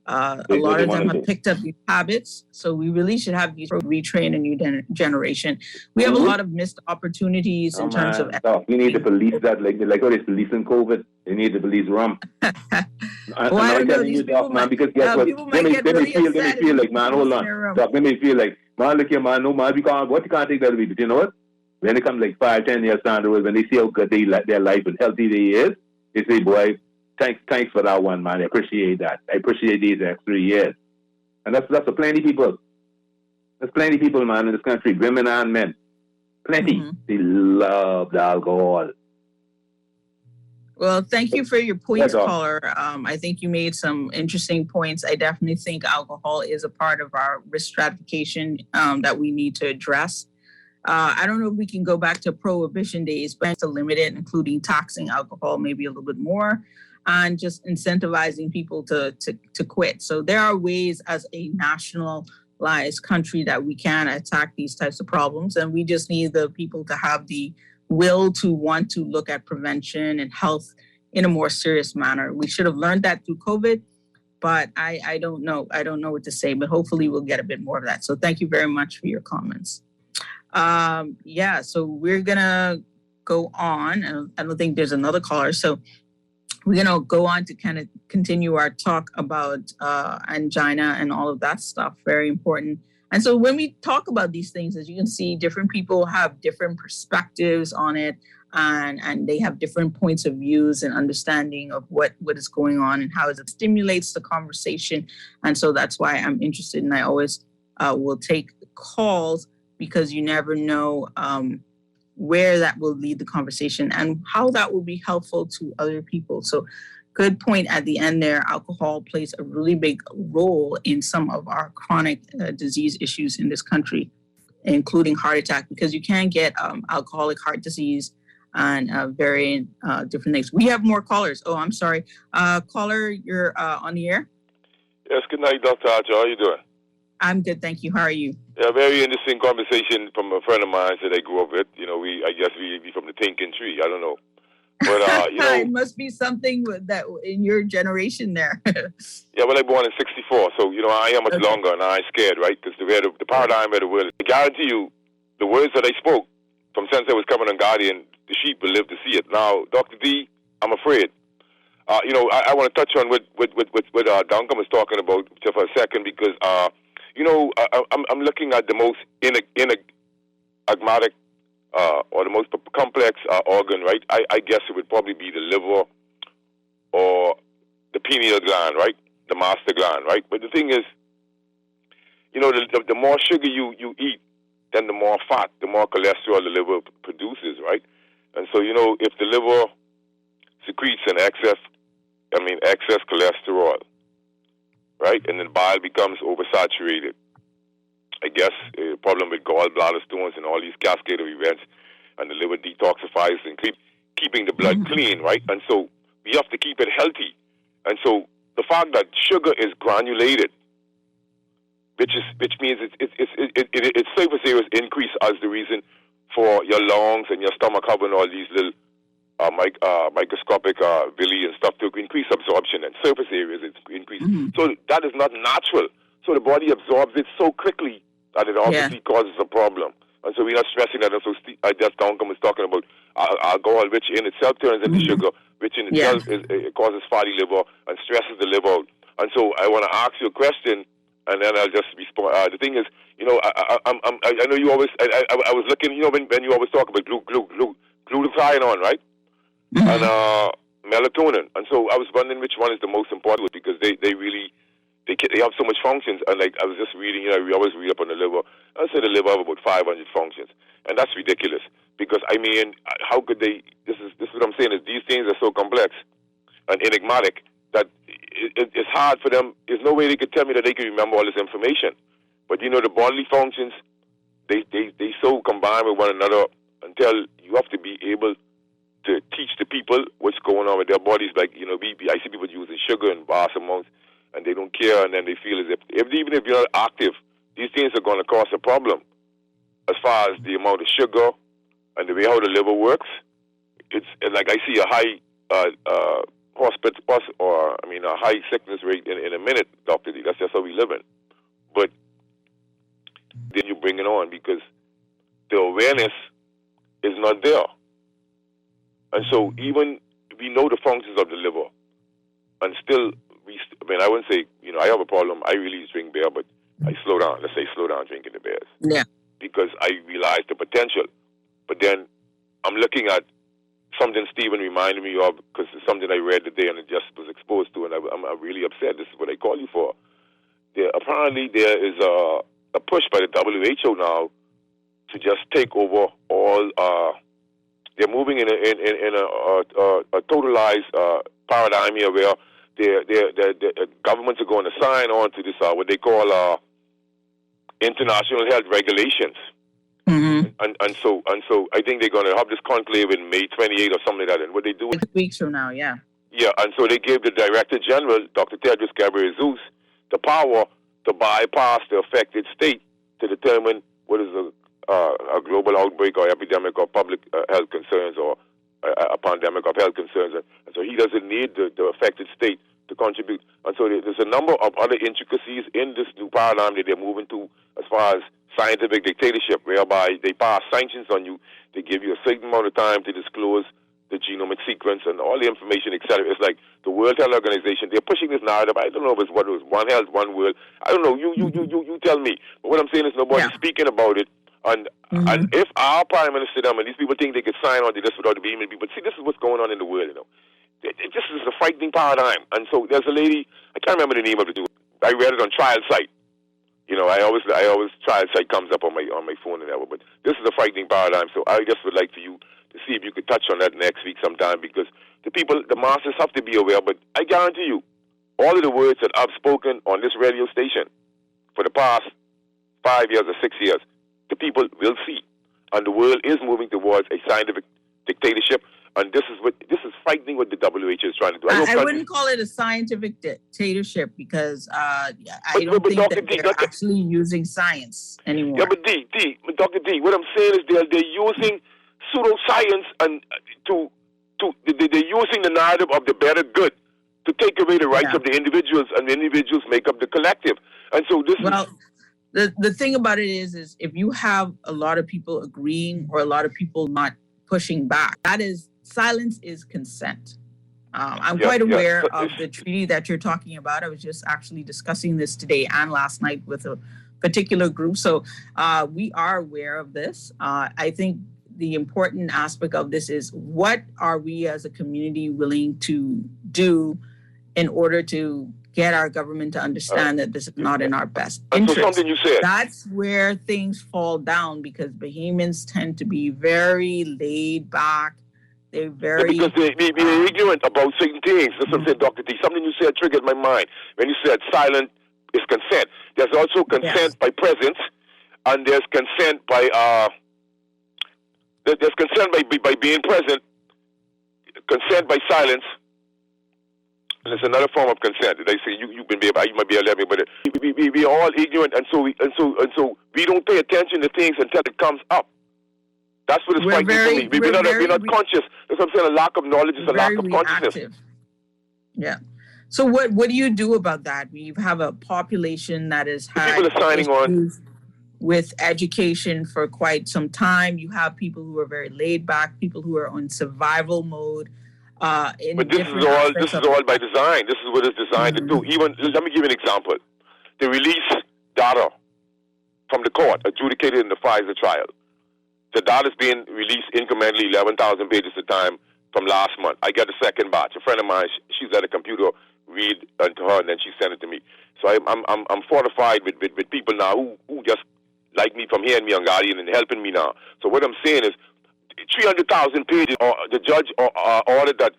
[SPEAKER 2] a lot of them have picked up these habits. So we really should have these retrain a new generation. We have a lot of missed opportunities in terms of.
[SPEAKER 3] We need to police that, like how they're policing COVID. They need to police rum.
[SPEAKER 2] Well, I don't know. These people might,
[SPEAKER 3] because guess what?
[SPEAKER 2] People might get really upset.
[SPEAKER 3] They may feel like, man, hold on. Doc, they may feel like, man, look here, man, no, man, you can't take that away. But you know what? When it comes like 5-10 years down the road, when they see how good their life and healthy they is, they say, boy, thanks for that one, man. I appreciate that. I appreciate these extra years. And that's a plenty people. There's plenty people, man, in this country, women and men. Plenty. Mm-hmm. They love the alcohol.
[SPEAKER 2] Well, thank you for your points, caller. I think you made some interesting points. I definitely think alcohol is a part of our risk stratification that we need to address. I don't know if we can go back to prohibition days, but to limit it, including taxing alcohol maybe a little bit more, and just incentivizing people to quit. So there are ways as a nationalized country that we can attack these types of problems, and we just need the people to have the will to want to look at prevention and health in a more serious manner. We should have learned that through COVID, but I don't know. I don't know what to say, but hopefully we'll get a bit more of that. So thank you very much for your comments. So we're going to go on. And I don't think there's another caller. So we're going to go on to kind of continue our talk about angina and all of that stuff. Very important. And so when we talk about these things, as you can see, different people have different perspectives on it, and they have different points of views and understanding of what is going on and how it stimulates the conversation. And so that's why I'm interested, and I always will take calls, because you never know where that will lead the conversation and how that will be helpful to other people. So good point at the end there. Alcohol plays a really big role in some of our chronic disease issues in this country, including heart attack, because you can get alcoholic heart disease and very different things. We have more callers. Oh, I'm sorry. Caller, you're on the air.
[SPEAKER 4] Yes, good night, Dr. Archer. How are you doing?
[SPEAKER 2] I'm good, thank you. How are you?
[SPEAKER 4] Yeah, very interesting conversation from a friend of mine that I grew up with. You know, I guess we from the thinking tree. I don't know. But, you know,
[SPEAKER 2] it must be something that in your generation there.
[SPEAKER 4] Yeah, well, I born in 64, so, you know, I am much longer and I'm scared, right? Because the paradigm of the world, I guarantee you, the words that I spoke from since I was coming on Guardian, the sheep will live to see it. Now, Dr. D, I'm afraid. You know, I want to touch on what Duncan was talking about just for a second, because, you know, I'm looking at the most enigmatic or the most complex organ, right? I guess it would probably be the liver or the pineal gland, right? The master gland, right? But the thing is, you know, the more sugar you eat, then the more fat, the more cholesterol the liver produces, right? And so, you know, if the liver secretes an excess cholesterol, right, and then bile becomes oversaturated, I guess a problem with gallbladder stones and all these cascade of events, and the liver detoxifies and keeping the blood clean, right? And so we have to keep it healthy. And so the fact that sugar is granulated, which means its surface areas increase as the reason for your lungs and your stomach having all these little microscopic villi and stuff to increase absorption, and surface areas increase. So that is not natural. So the body absorbs it so quickly that it obviously causes a problem. And so we're not stressing that. And so just Duncan was talking about alcohol, which in itself turns into sugar, which in itself it causes fatty liver and stresses the liver out. And so I want to ask you a question, and then I'll just respond. The thing is, I know you always. I was looking, when you always talk about glutathione, right? And melatonin. And so I was wondering which one is the most important, because they really have so much functions. And like I was just reading, we always read up on the liver. I said the liver have about 500 functions, and that's ridiculous. Because I mean, how could they? This is what I'm saying, is these things are so complex and enigmatic that it's hard for them. There's no way they could tell me that they can remember all this information. But the bodily functions, they so combine with one another until you have to be able to teach the people what's going on with their bodies. Like, I see people using sugar in vast amounts, and they don't care, and then they feel as if even if you're not active, these things are going to cause a problem. As far as the amount of sugar and the way how the liver works, it's like I see a high a high sickness rate in a minute, Dr. D. That's just how we live in. But then you bring it on because the awareness is not there. And so even we know the functions of the liver, and still I wouldn't say, I have a problem. I really drink beer, but I slow down. Let's say slow down drinking the beers.
[SPEAKER 2] Yeah.
[SPEAKER 4] Because I realize the potential. But then I'm looking at something Stephen reminded me of, because it's something I read today and it just was exposed to, and I'm really upset. This is what I call you for. Apparently there is a push by the WHO now to just take over all. They're moving in a totalized paradigm here, where the governments are going to sign on to this what they call international health regulations. And so I think they're going to have this conclave in May 28 or something like that. And what they do,
[SPEAKER 2] 6 weeks from now, yeah.
[SPEAKER 4] Yeah, and so they gave the Director General, Dr. Tedros Ghebreyesus, the power to bypass the affected state to determine what is a global outbreak or epidemic or public health concerns, or a pandemic of health concerns. And so he doesn't need the affected state to contribute. And so there's a number of other intricacies in this new paradigm that they're moving to, as far as scientific dictatorship, whereby they pass sanctions on you. They give you a certain amount of time to disclose the genomic sequence and all the information, etc. It's like the World Health Organization. They're pushing this narrative. I don't know if it's what it was, One Health, One World. I don't know. You tell me. But what I'm saying is nobody's speaking about it. And if our Prime Minister, and these people think they could sign on to this without being people, see, this is what's going on in the world, It just is a frightening paradigm. And so there's a lady, I can't remember the name of it. I read it on Trial Site. I always Trial Site comes up on my phone and whatever. But this is a frightening paradigm. So I just would like for you to see if you could touch on that next week sometime, because the masses have to be aware. But I guarantee you, all of the words that I've spoken on this radio station for the past 5 years or 6 years, the people will see. And the world is moving towards a scientific dictatorship. And this is frightening what the WHO is trying to do.
[SPEAKER 2] I wouldn't call it a scientific dictatorship, because I don't think that they're actually using science anymore.
[SPEAKER 4] Yeah, but Dr. D, what I'm saying is they're using pseudoscience and they're using the narrative of the better good to take away the rights of the individuals, and the individuals make up the collective. And so this is...
[SPEAKER 2] The thing about it is if you have a lot of people agreeing or a lot of people not pushing back, silence is consent. I'm quite aware of the treaty that you're talking about. I was just actually discussing this today and last night with a particular group. So we are aware of this. I think the important aspect of this is, what are we as a community willing to do in order to get our government to understand that this is not in our best interest.
[SPEAKER 4] So something you said.
[SPEAKER 2] That's where things fall down, because Bahamians tend to be very laid back. They're very...
[SPEAKER 4] because they're ignorant about certain things. That's what I'm saying, Dr. D. Something you said triggered my mind. When you said silent is consent. There's also consent by presence, and there's consent by... there's consent by being present, consent by silence, And it's another form of consent. They say you might be able to let me, but we are all ignorant, and so we don't pay attention to things until it comes up. That's what it's frightening for me. We're not conscious. That's what I'm saying. A lack of knowledge is a lack of consciousness.
[SPEAKER 2] Yeah. So what do you do about that? We have a population that has had
[SPEAKER 4] people are signing on
[SPEAKER 2] with education for quite some time. You have people who are very laid back, people who are on survival mode.
[SPEAKER 4] But this is all by design. This is what it's designed to do. Even let me give you an example. They release data from the court adjudicated in the Pfizer trial. The data is being released incrementally, 11,000 pages at a time from last month. I get the second batch. A friend of mine, she's at a computer, read to her, and then she sent it to me. So I'm fortified with people now who just like me from hearing me on Guardian and helping me now. So what I'm saying is 300,000 pages, the judge ordered that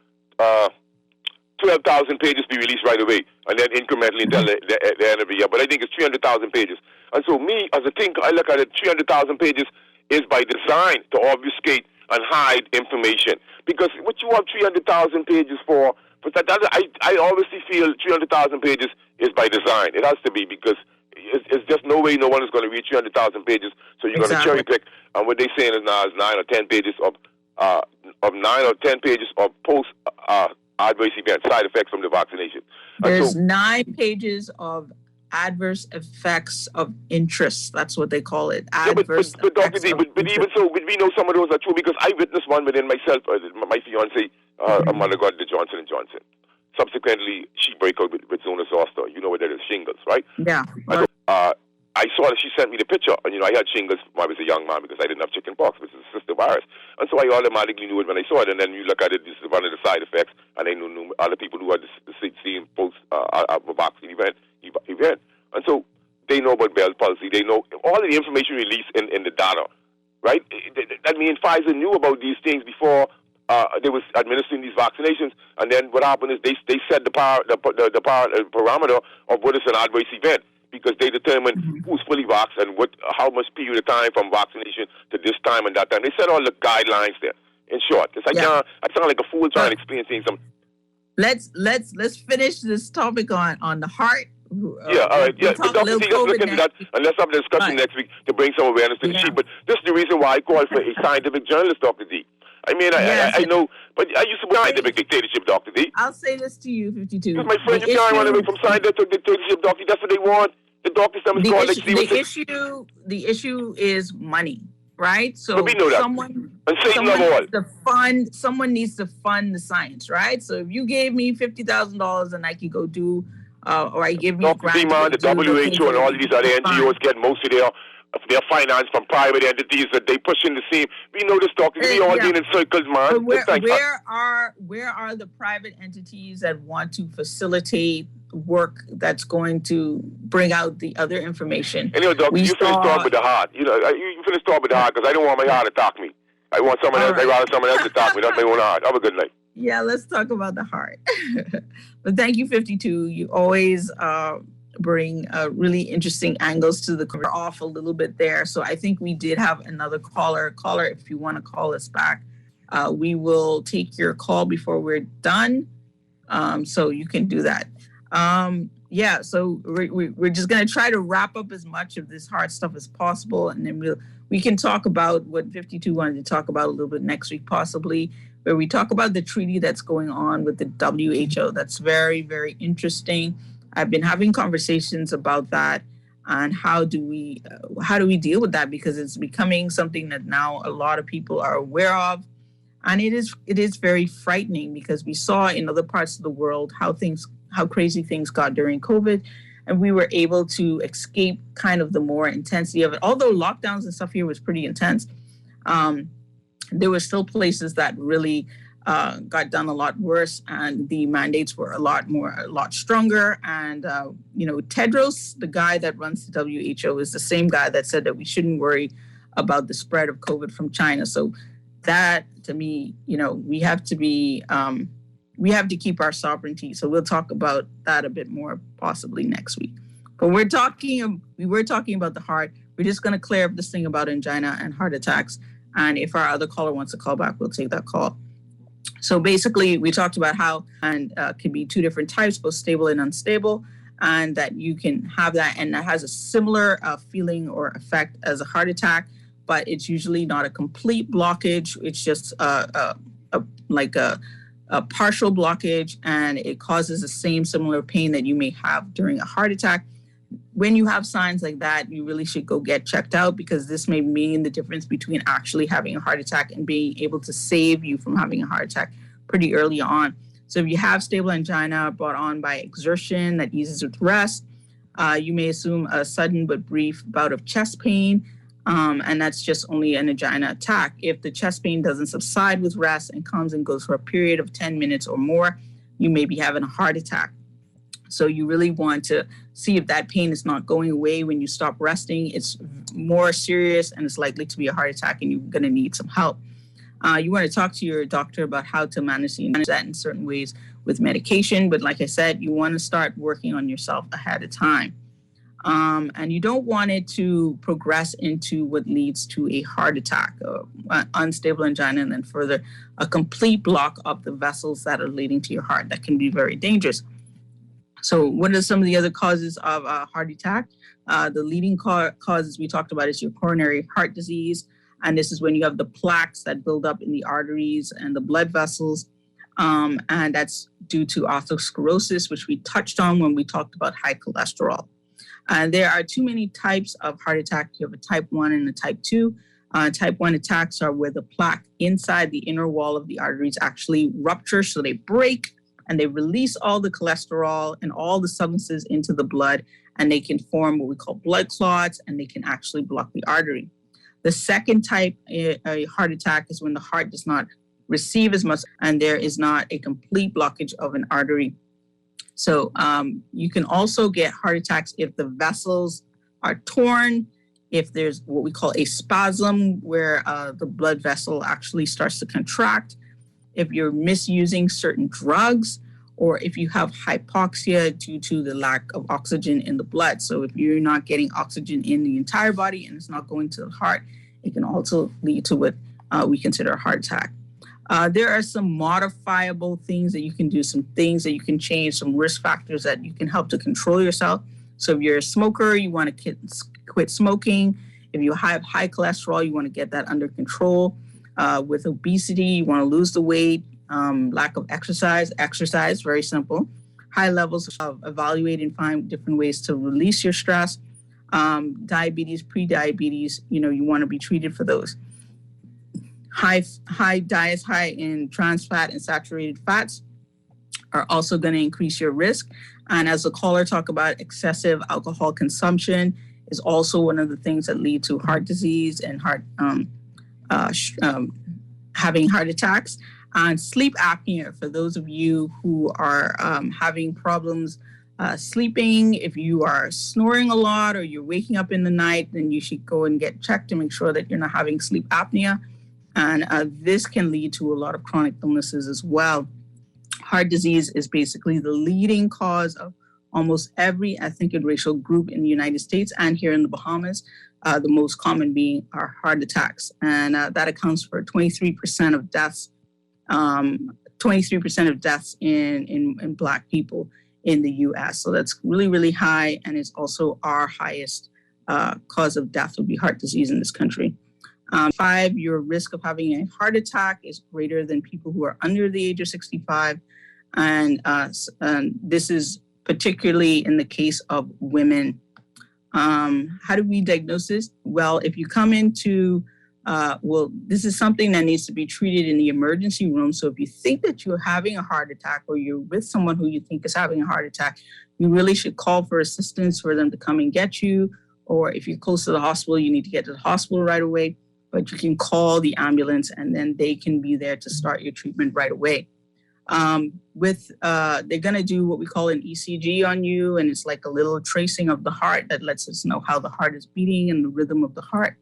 [SPEAKER 4] 12,000 pages be released right away, and then incrementally until the end of the year. But I think it's 300,000 pages. And so me, as a thinker, I look at it, 300,000 pages is by design to obfuscate and hide information. Because what you have 300,000 pages for, but I obviously feel 300,000 pages is by design. It has to be, because it's just no way no one is going to read 300,000 pages, so you're going to cherry pick. And what they're saying is now is 9 or 10 pages of 9 or 10 pages of post adverse events, side effects from the vaccination.
[SPEAKER 2] There's 9 pages of adverse effects of interest. That's what they call it. Adverse
[SPEAKER 4] but Dr. D, but even so, we know some of those are true, because I witnessed one within myself. My fiance, a mother got the Johnson & Johnson. Subsequently, she broke out with Zona Zoster. You know what that is, shingles, right?
[SPEAKER 2] Yeah.
[SPEAKER 4] I saw that she sent me the picture, and I had shingles when I was a young man because I didn't have chicken pox, which is a sister virus. And so I automatically knew it when I saw it, and then you look at it, this is one of the side effects, and I knew other people who had the same post vaccine event. And so they know about Bell's palsy. They know all of the information released in the data, right? That means Pfizer knew about these things before they was administering these vaccinations, and then what happened is they set the parameter of what is an adverse event, because they determine who's fully vaxxed and how much period of time from vaccination to this time and that time. They set all the guidelines there. In short, I sound like a fool trying to explain things.
[SPEAKER 2] Let's finish this topic on the heart.
[SPEAKER 4] All right. But Dr. C, let's look into that, and let's have a discussion next week to bring some awareness to the sheep. But this is the reason why I call for a scientific journalist, Dr. D. I mean, I know, but I used to be scientific dictatorship, Dr. D.
[SPEAKER 2] I'll say this to you, 52.
[SPEAKER 4] Because my friend, you can't run away from scientific dictatorship, Dr. D. That's what they want. The doctors them is called
[SPEAKER 2] the issue is money, right? So
[SPEAKER 4] but we know that.
[SPEAKER 2] Someone needs to fund the science, right? So if you gave me $50,000 and I could go do, or I give me a grant,
[SPEAKER 4] the WHO and all these other NGOs get most of their finance from private entities that they push in the same. We know this, Doctor. We all being in circles, man.
[SPEAKER 2] Where are the private entities that want to facilitate work that's going to bring out the other information?
[SPEAKER 4] Anyway, Doctor, you finish talking with the heart. You finish talking with the heart, because I don't want my heart to attack me. I want someone else. I'd rather someone else to attack me, not my own heart. Have a good night.
[SPEAKER 2] Yeah, let's talk about the heart. But thank you, 52. You always bring really interesting angles to the cover off a little bit there. So I think we did have another caller. Caller, if you want to call us back, we will take your call before we're done. So you can do that. So we're just going to try to wrap up as much of this hard stuff as possible. And then we can talk about what 52 wanted to talk about a little bit next week, possibly, where we talk about the treaty that's going on with the WHO. That's very, very interesting. I've been having conversations about that and how do we deal with that, because it's becoming something that now a lot of people are aware of, and it is very frightening, because we saw in other parts of the world how crazy things got during COVID, and we were able to escape kind of the more intensity of it. Although lockdowns and stuff here was pretty intense, there were still places that really got done a lot worse, and the mandates were a lot stronger. And Tedros, the guy that runs the WHO, is the same guy that said that we shouldn't worry about the spread of COVID from China. So that, to me, we have to keep our sovereignty. So we'll talk about that a bit more possibly next week. But we were talking about the heart. We're just going to clear up this thing about angina and heart attacks. And if our other caller wants to call back, we'll take that call. So basically, we talked about how and can be two different types, both stable and unstable, and that you can have that, and that has a similar feeling or effect as a heart attack, but it's usually not a complete blockage. It's just like a partial blockage, and it causes the same similar pain that you may have during a heart attack. When you have signs like that, you really should go get checked out, because this may mean the difference between actually having a heart attack and being able to save you from having a heart attack pretty early on. So if you have stable angina brought on by exertion that eases with rest, you may assume a sudden but brief bout of chest pain, and that's just only an angina attack. If the chest pain doesn't subside with rest and comes and goes for a period of 10 minutes or more, you may be having a heart attack. So you really want to see if that pain is not going away when you stop resting. It's more serious and it's likely to be a heart attack, and you're going to need some help. You want to talk to your doctor about how to manage that in certain ways with medication. But like I said, you want to start working on yourself ahead of time. And you don't want it to progress into what leads to a heart attack, unstable angina, and then further a complete block of the vessels that are leading to your heart. That can be very dangerous. So what are some of the other causes of a heart attack? The leading causes we talked about is your coronary heart disease. And this is when you have the plaques that build up in the arteries and the blood vessels. And that's due to atherosclerosis, which we touched on when we talked about high cholesterol. There are too many types of heart attack. You have a type 1 and a type 2. Type 1 attacks are where the plaque inside the inner wall of the arteries actually rupture, so they break, and they release all the cholesterol and all the substances into the blood, and they can form what we call blood clots, and they can actually block the artery. The second type, a heart attack, is when the heart does not receive as much, and there is not a complete blockage of an artery. So you can also get heart attacks if the vessels are torn, if there's what we call a spasm, where the blood vessel actually starts to contract, if you're misusing certain drugs, or if you have hypoxia due to the lack of oxygen in the blood. So if you're not getting oxygen in the entire body and it's not going to the heart, it can also lead to what we consider a heart attack. There are some modifiable things that you can do, some things that you can change, some risk factors that you can help to control yourself. So if you're a smoker, you want to quit smoking. If you have high cholesterol, you want to get that under control. With obesity, you want to lose the weight. Lack of exercise, very simple. High levels of evaluate and find different ways to release your stress. Diabetes, pre-diabetes, you want to be treated for those. High diets, high in trans fat and saturated fats are also going to increase your risk. And as the caller talked about, excessive alcohol consumption is also one of the things that lead to heart disease and having heart attacks. And sleep apnea, for those of you who are having problems sleeping, if you are snoring a lot or you're waking up in the night, then you should go and get checked to make sure that you're not having sleep apnea. And this can lead to a lot of chronic illnesses as well. Heart disease is basically the leading cause of almost every ethnic and racial group in the United States and here in the Bahamas. The most common being are heart attacks. And that accounts for 23% of deaths. 23% of deaths in Black people in the U.S. So that's really, really high, and it's also our highest cause of death would be heart disease in this country. 5, your risk of having a heart attack is greater than people who are under the age of 65, and this is particularly in the case of women. How do we diagnose this? Well, if you come into this is something that needs to be treated in the emergency room. So if you think that you're having a heart attack or you're with someone who you think is having a heart attack, you really should call for assistance for them to come and get you. Or if you're close to the hospital, you need to get to the hospital right away. But you can call the ambulance and then they can be there to start your treatment right away. They're going to do what we call an ECG on you. And it's like a little tracing of the heart that lets us know how the heart is beating and the rhythm of the heart.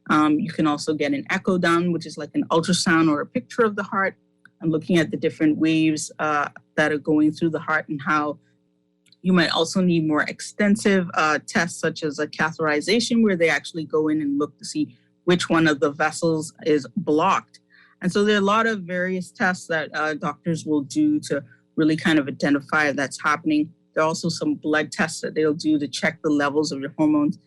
[SPEAKER 2] You can also get an echo done, which is like an ultrasound or a picture of the heart, and looking at the different waves that are going through the heart and how you might also need more extensive tests, such as a catheterization, where they actually go in and look to see which one of the vessels is blocked. And so there are a lot of various tests that doctors will do to really kind of identify if that's happening. There are also some blood tests that they'll do to check the levels of your hormones,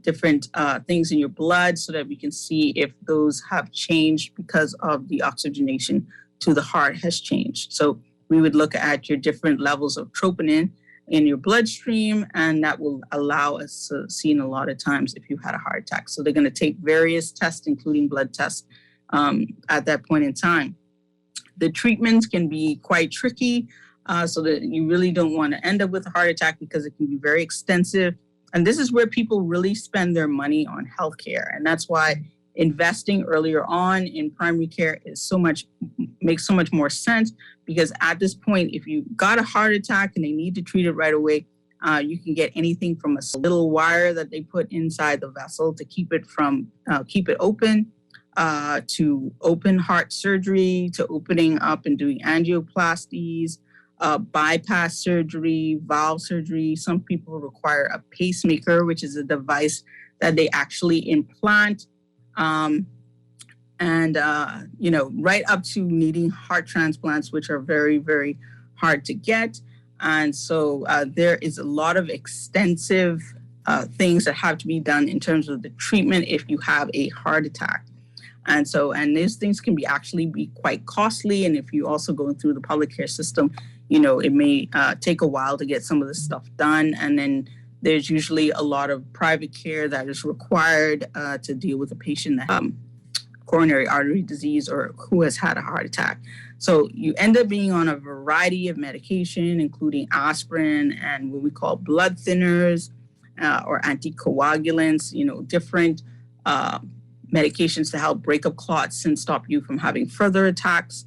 [SPEAKER 2] different things in your blood, so that we can see if those have changed because of the oxygenation to the heart has changed. So we would look at your different levels of troponin in your bloodstream, and that will allow us to see in a lot of times if you had a heart attack. So they're going to take various tests, including blood tests, at that point in time. The treatments can be quite tricky, so that you really don't want to end up with a heart attack because it can be very extensive. And this is where people really spend their money on healthcare. And that's why investing earlier on in primary care makes so much more sense, because at this point, if you got a heart attack and they need to treat it right away, you can get anything from a little wire that they put inside the vessel to keep it open, to open heart surgery, to opening up and doing angioplasties, bypass surgery, valve surgery. Some people require a pacemaker, which is a device that they actually implant, right up to needing heart transplants, which are very, very hard to get. And so there is a lot of extensive things that have to be done in terms of the treatment if you have a heart attack. And these things can be quite costly. And if you also go through the public care system, it may take a while to get some of this stuff done. And then there's usually a lot of private care that is required to deal with a patient that coronary artery disease or who has had a heart attack. So you end up being on a variety of medication, including aspirin and what we call blood thinners or anticoagulants, different medications to help break up clots and stop you from having further attacks.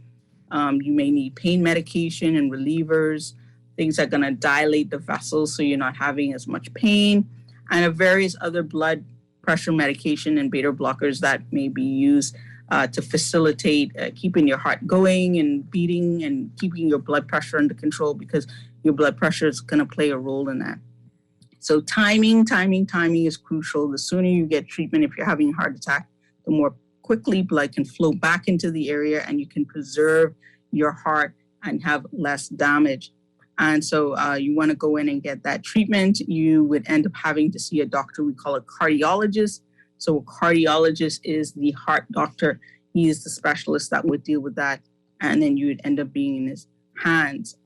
[SPEAKER 2] You may need pain medication and relievers, things that are going to dilate the vessels so you're not having as much pain, and various other blood pressure medication and beta blockers that may be used to facilitate keeping your heart going and beating and keeping your blood pressure under control, because your blood pressure is going to play a role in that. So timing is crucial. The sooner you get treatment if you're having a heart attack, the more quickly blood can flow back into the area and you can preserve your heart and have less damage. And so you want to go in and get that treatment. You would end up having to see a doctor we call a cardiologist. So a cardiologist is the heart doctor. He is the specialist that would deal with that. And then you would end up being in his hands.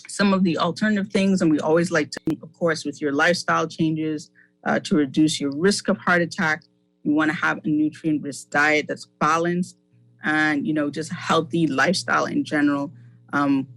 [SPEAKER 2] Some of the alternative things, and we always like to, of course, with your lifestyle changes to reduce your risk of heart attack, you want to have a nutrient-rich diet that's balanced and, just a healthy lifestyle in general.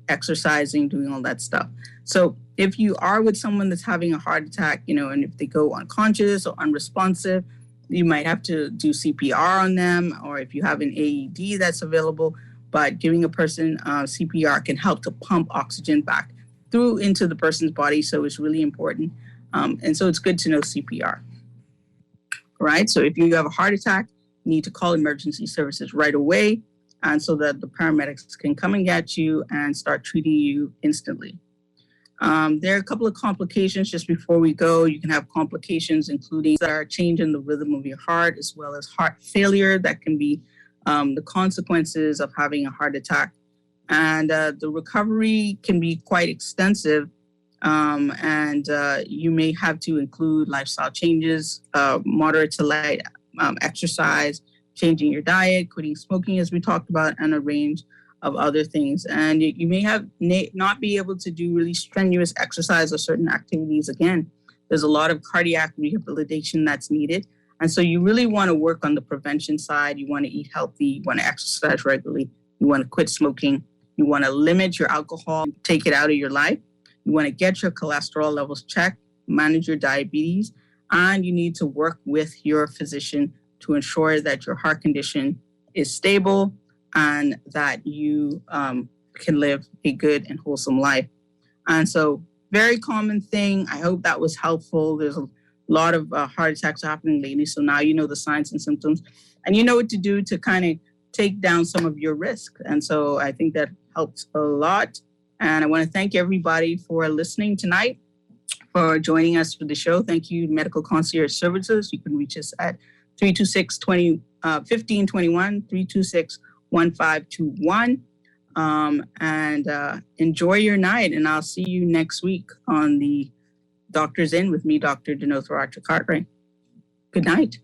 [SPEAKER 2] Exercising, doing all that stuff. So if you are with someone that's having a heart attack, and if they go unconscious or unresponsive, you might have to do CPR on them, or if you have an AED that's available, but giving a person CPR can help to pump oxygen back through into the person's body. So it's really important. And so it's good to know CPR. Right. So if you have a heart attack, you need to call emergency services right away, and so that the paramedics can come and get you and start treating you instantly. There are a couple of complications just before we go. You can have complications including a change in the rhythm of your heart, as well as heart failure. That can be the consequences of having a heart attack. And the recovery can be quite extensive. You may have to include lifestyle changes, moderate to light exercise, changing your diet, quitting smoking, as we talked about, and a range of other things. And you may not be able to do really strenuous exercise or certain activities. Again, there's a lot of cardiac rehabilitation that's needed. And so you really want to work on the prevention side. You want to eat healthy. You want to exercise regularly. You want to quit smoking. You want to limit your alcohol, take it out of your life. You want to get your cholesterol levels checked, manage your diabetes, and you need to work with your physician to ensure that your heart condition is stable and that you can live a good and wholesome life. And so, very common thing. I hope that was helpful. There's a lot of heart attacks happening lately. So now you know the signs and symptoms, and you know what to do to kind of take down some of your risk. And so I think that helps a lot. And I want to thank everybody for listening tonight, for joining us for the show. Thank you, Medical Concierge Services. You can reach us at 1521, 326-1521. And enjoy your night. And I'll see you next week on the Doctor's In with me, Dr. Denotha Cartwright. Good night.